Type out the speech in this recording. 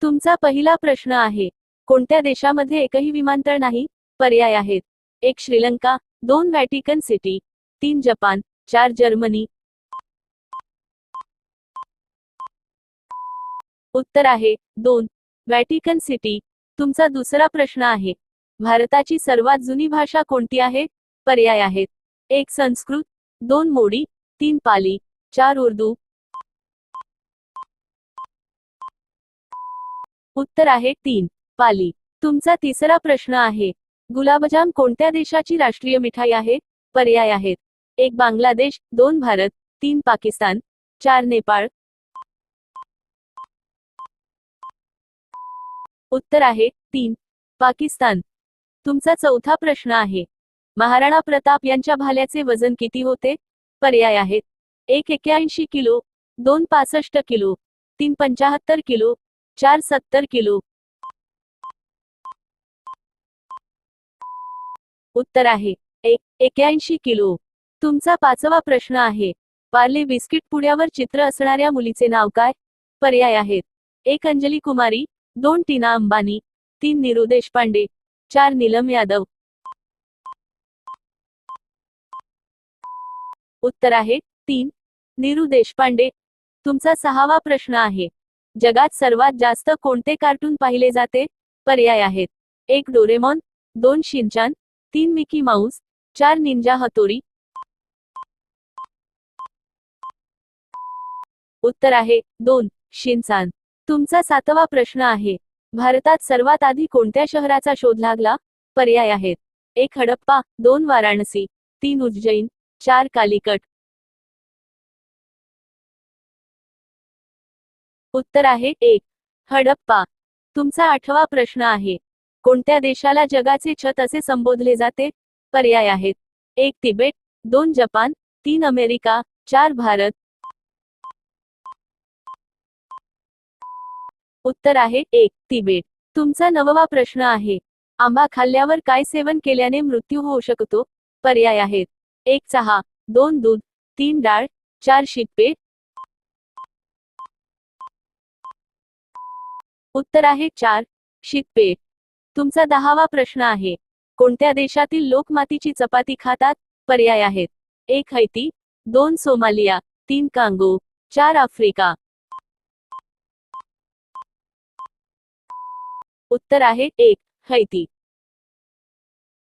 तुमचा पहिला प्रश्न आहे, कोणत्या देशामध्ये एकही विमानतळ नाही? पर्याय आहेत: 1 Sri Lanka, 2 Vatican city, 3 Japan, 4 Germany. उत्तर आहे 2 व्हॅटिकन सिटी. तुमचा दुसरा प्रश्न आहे, भारताची सर्वात जुनी भाषा कोणती आहे? पर्याय आहेत: 1 संस्कृत, 2 मोडी, 3 पाली, 4 उर्दू. उत्तर आहे 3 पाली. तुमचा तिसरा प्रश्न आहे, गुलाबजाम कोणत्या देशाची राष्ट्रीय मिठाई आहे? पर्याय आहेत: 1 बांगलादेश, 2 भारत, 3 पाकिस्तान, 4 नेपाळ. उत्तर आहे 3 पाकिस्तान. तुमचा चौथा प्रश्न आहे, महाराणा प्रताप यांच्या भाल्याचे वजन किती होते? पर्याय आहेत: 1 81 किलो, 2 65 किलो, 3 75 किलो, 4 70 किलो. उत्तर आहे 1 81 किलो. तुमचा पाचवा प्रश्न आहे, पार्ले बिस्किट पुड्यावर चित्र असणाऱ्या मुलीचे नाव काय? पर्याय आहेत: 1 अंजली कुमारी, 2 टीना अंबानी, 3 नीरू देशपांडे, 4 नीलम यादव. उत्तर आहे 3 नीरू देशपांडे. तुमचा सहावा प्रश्न आहे, जगात सर्वात जास्त कोणते कार्टून पाहिले जाते? पर्याय आहेत: 1 Doraemon, 2 Shinchan, 3 Mickey Mouse, 4 Ninja Hattori. उत्तर आहे 2 शिनचान. तुमचा सातवा प्रश्न आहे, भारतात सर्वात आधी कोणत्या शहराचा शोध लागला? पर्याय आहेत: 1 हडप्पा, 2 वाराणसी, 3 उज्जैन, 4 कालिकट. उत्तर आहे 1 हडप्पा. तुमचा आठवा प्रश्न आहे, कोणत्या देशाला जगाचे छत असे संबोधले जाते? पर्याय आहेत: 1 तिबेट, 2 जपान, 3 अमेरिका, 4 भारत. उत्तर आहे 1 तिबेट. तुमचा नववा प्रश्न आहे, आंबा खाल्ल्यावर काय सेवन केल्याने मृत्यू होऊ शकतो? पर्याय आहेत: 1 चहा, 2 दूध, 3 डाळ, 4 शीतपेय. उत्तर आहे 4 शीतपेय. तुमचा 10वा प्रश्न आहे, कोणत्या देशातील लोक मातीची चपाती खातात? पर्याय आहेत: 1 हैती, 2 सोमालिया, 3 कांगो, 4 आफ्रिका. उत्तर आहे 1 हैती.